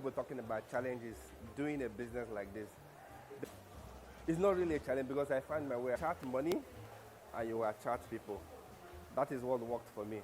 people talking about challenges doing a business like this. It's not really a challenge because I find my way. Attract money and you attract people. That is what worked for me.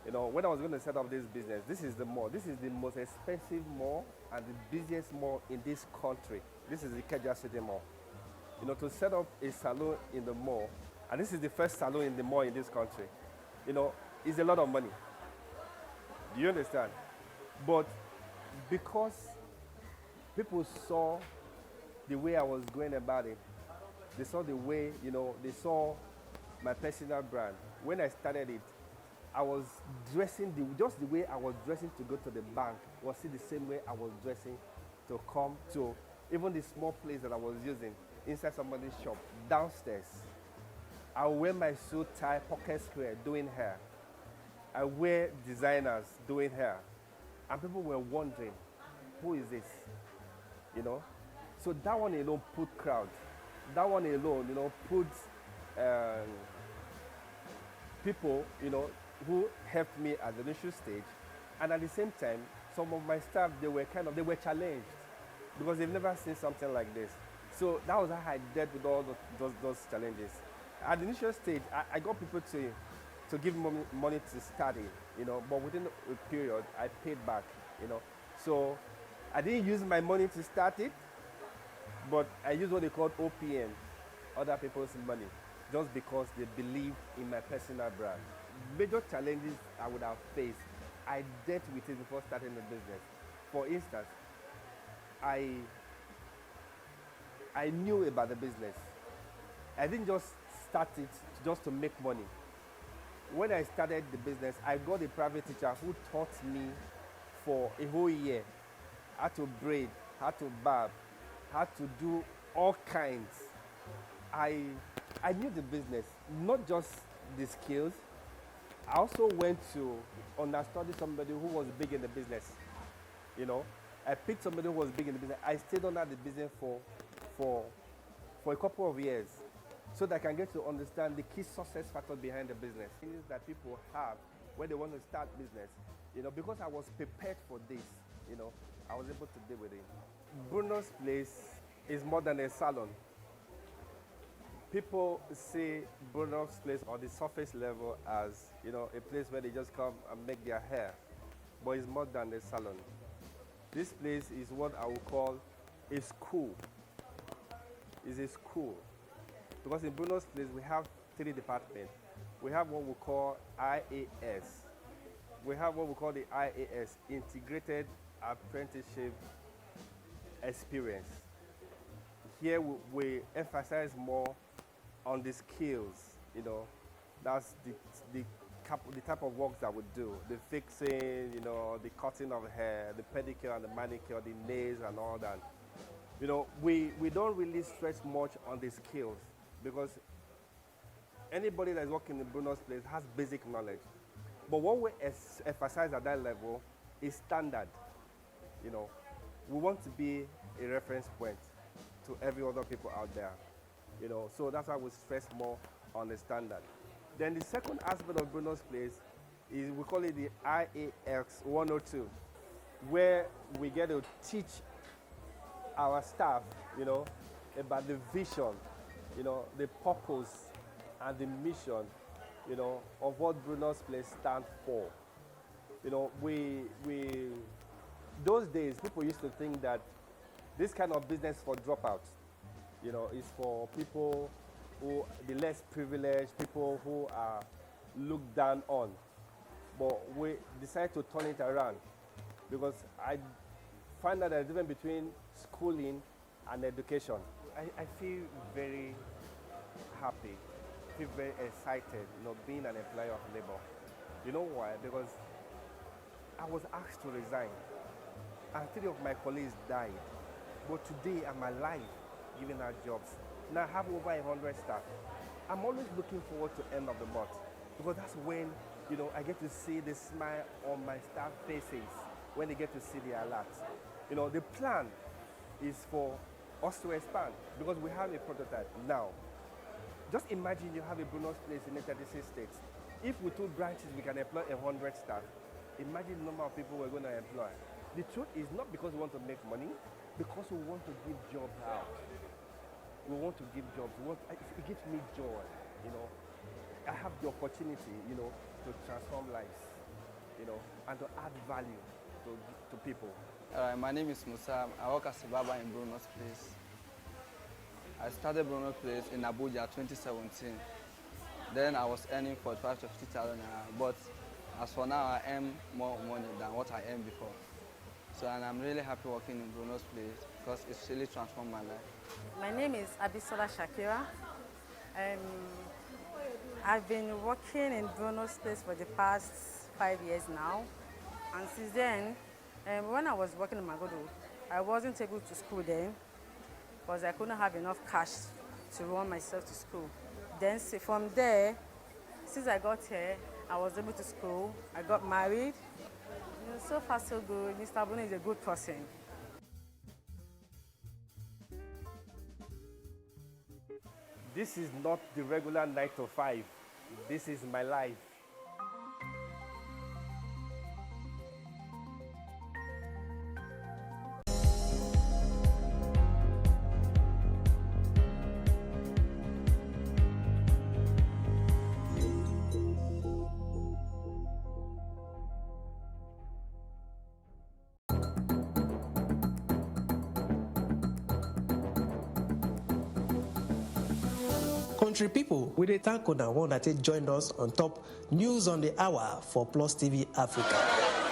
You know, when I was going to set up this business, this is the mall. This is the most expensive mall and the busiest mall in this country. This is the Ikeja City Mall. You know, to set up a salon in the mall, and this is the first salon in the mall in this country, you know, is a lot of money. Do you understand? But because people saw the way I was going about it, they saw the way, you know, they saw my personal brand. When I started it, I was dressing just the way I was dressing to go to the bank was still the same way I was dressing to come to even the small place that I was using inside somebody's shop downstairs. I wear my suit tie, pocket square, doing hair. I wear designers doing hair. And people were wondering, who is this? You know? So that one alone put crowd. That one alone, you know, put people, you know, who helped me at the initial stage. And at the same time, some of my staff, they were challenged because they've never seen something like this. So that was how I dealt with all those challenges. At the initial stage, I got people to give me money to start it, you know, but within a period, I paid back, you know. So I didn't use my money to start it, but I used what they called OPM, other people's money, just because they believe in my personal brand. Major challenges I would have faced, I dealt with it before starting the business. For instance, I knew about the business. I didn't just start it just to make money. When I started the business, I got a private teacher who taught me for a whole year how to braid, how to barb, how to do all kinds. I knew the business, not just the skills. I also went to understudy somebody who was big in the business. You know, I picked somebody who was big in the business. I stayed under the business for a couple of years so that I can get to understand the key success factor behind the business. Things that people have when they want to start business. You know, because I was prepared for this, you know, I was able to deal with it. Bruno's Place is more than a salon. People see Bruno's Place on the surface level as, you know, a place where they just come and make their hair. But it's more than a salon. This place is what I would call a school. It's a school. Because in Bruno's Place, we have 3 departments. We have what we call IAS. We have what we call the IAS, Integrated Apprenticeship Experience. Here we emphasize more on the skills, you know. That's the type of work that we do. The fixing, you know, the cutting of hair, the pedicure and the manicure, the nails and all that. You know, we don't really stress much on the skills because anybody that's working in Bruno's Place has basic knowledge. But what we emphasize at that level is standard. You know, we want to be a reference point to every other people out there. You know, so that's why we stress more on the standard. Then the second aspect of Bruno's Place is we call it the IAX 102, where we get to teach our staff, you know, about the vision, you know, the purpose and the mission, you know, of what Bruno's Place stands for. You know, those days people used to think that this kind of business for dropouts, you know, is for people who the less privileged, people who are looked down on. But we decided to turn it around because I find that there's a difference between schooling and education. I feel very happy, feel very excited, you know, being an employer of labor. You know why? Because I was asked to resign and 3 of my colleagues died. But today I'm alive, giving out jobs. Now I have over 100 staff. I'm always looking forward to end of the month because that's when, you know, I get to see the smile on my staff faces when they get to see the alert. You know, the plan is for us to expand because we have a prototype now. Just imagine you have a Bruno's Place in 36 states. If with 2 branches we can employ 100 staff, imagine the number of people we're going to employ. The truth is not because we want to make money, because we want to give jobs out. We want to give jobs. It gives me joy, you know. I have the opportunity, you know, to transform lives, you know, and to add value to people. My name is Musa. I work as a barber in Bruno's Place. I started Bruno's Place in Abuja 2017. Then I was earning 45 to 50,000 naira. But as for now, I earn more money than what I earned before. So, and I'm really happy working in Bruno's Place because it's really transformed my life. My name is Abisola Shakira. I've been working in Bruno's Place for the past 5 years now. And since then, when I was working in Magodo, I wasn't able to school then because I couldn't have enough cash to run myself to school. Then from there, since I got here, I was able to school. I got married. You know, so far so good. Mr. Bruno is a good person. This is not the regular 9 to 5. This is my life. Country people, we dey thank una one that joined us on top News on the Hour for Plus TV Africa.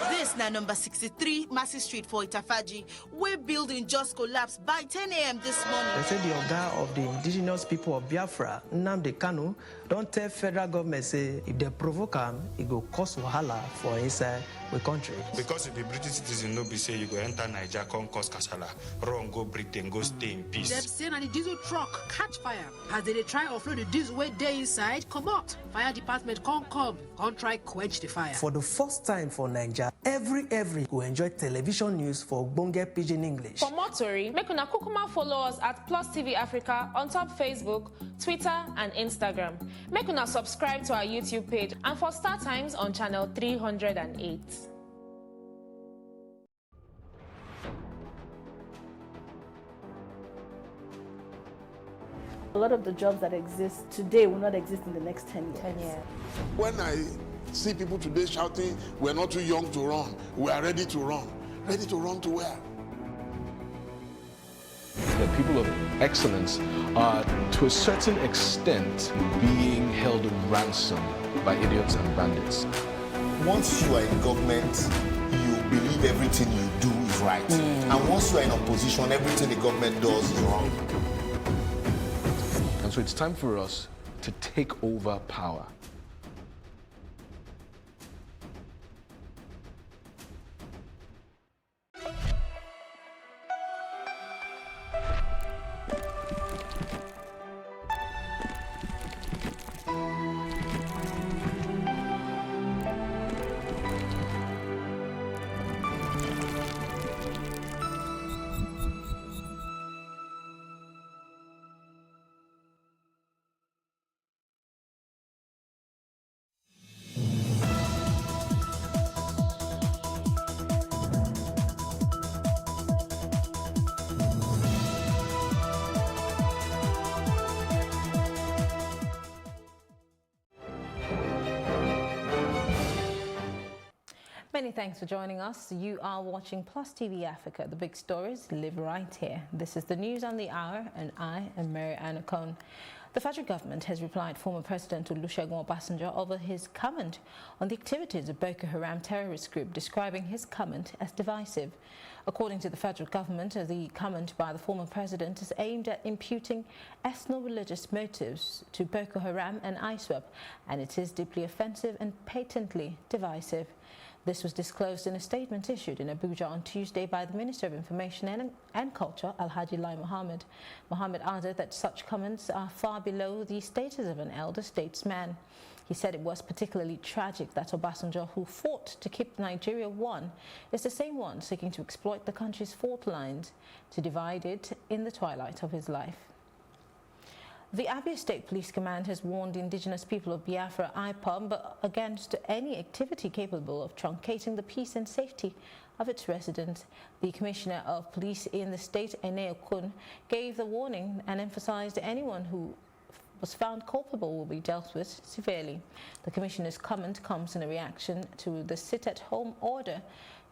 This na number 63 Massey Street for Itafaji, where building just collapsed by 10 a.m. this morning. They say the Oga of the indigenous people of Biafra, Nnamdi Kanu, don't tell federal government say if they provoke him, it go cause wahala for inside the country. Because if the British citizen no be say you go enter Niger, come cause kasala, run go Britain, go stay in peace. Them say na the diesel truck catch fire as they try offload the diesel way they inside. Come out, fire department come try quench the fire. For the first time for Niger, every will enjoy television news for Ogbonge Pidgin English. For more tori, make una kukuma follow us at Plus TV Africa on top Facebook, Twitter and Instagram. Make una subscribe to our YouTube page and for Star Times on channel 308. A lot of the jobs that exist today will not exist in the next 10 years. 10 years. When I see people today shouting, we're not too young to run, we are ready to run. Ready to run to where? The people of excellence are, to a certain extent, being held ransom by idiots and bandits. Once you are in government, you believe everything you do is right. And once you are in opposition, everything the government does is wrong. And so it's time for us to take over power. Many thanks for joining us. You are watching Plus TV Africa. The big stories live right here. This is the News on the Hour, and I am Mary Anna Cohn. The federal government has replied former President Olusegun Obasanjo over his comment on the activities of Boko Haram terrorist group, describing his comment as divisive. According to the federal government, the comment by the former president is aimed at imputing ethno-religious motives to Boko Haram and ISWAP, and it is deeply offensive and patently divisive. This was disclosed in a statement issued in Abuja on Tuesday by the Minister of Information and Culture, Alhaji Lai Mohammed. Mohammed added that such comments are far below the status of an elder statesman. He said it was particularly tragic that Obasanjo, who fought to keep Nigeria one, is the same one seeking to exploit the country's fault lines to divide it in the twilight of his life. The Abia State Police Command has warned the indigenous people of Biafra, IPOB, against any activity capable of truncating the peace and safety of its residents. The Commissioner of Police in the state, Ene Okun, gave the warning and emphasized anyone who was found culpable will be dealt with severely. The Commissioner's comment comes in a reaction to the sit-at-home order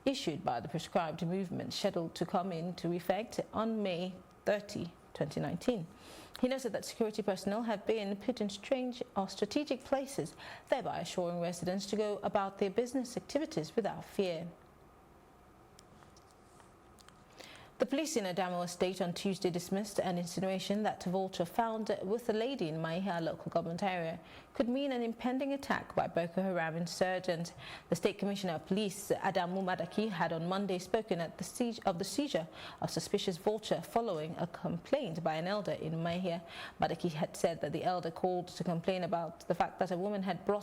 issued by the prescribed movement, scheduled to come into effect on May 30, 2019. He noted that security personnel have been put in strange or strategic places, thereby assuring residents to go about their business activities without fear. The police in Adamo Estate on Tuesday dismissed an insinuation that a vulture found with a lady in Maihia local government area could mean an impending attack by Boko Haram insurgents. The State Commissioner of Police, Adamu Madaki, had on Monday spoken at the seizure of suspicious vulture following a complaint by an elder in Maihia. Madaki had said that the elder called to complain about the fact that a woman had brought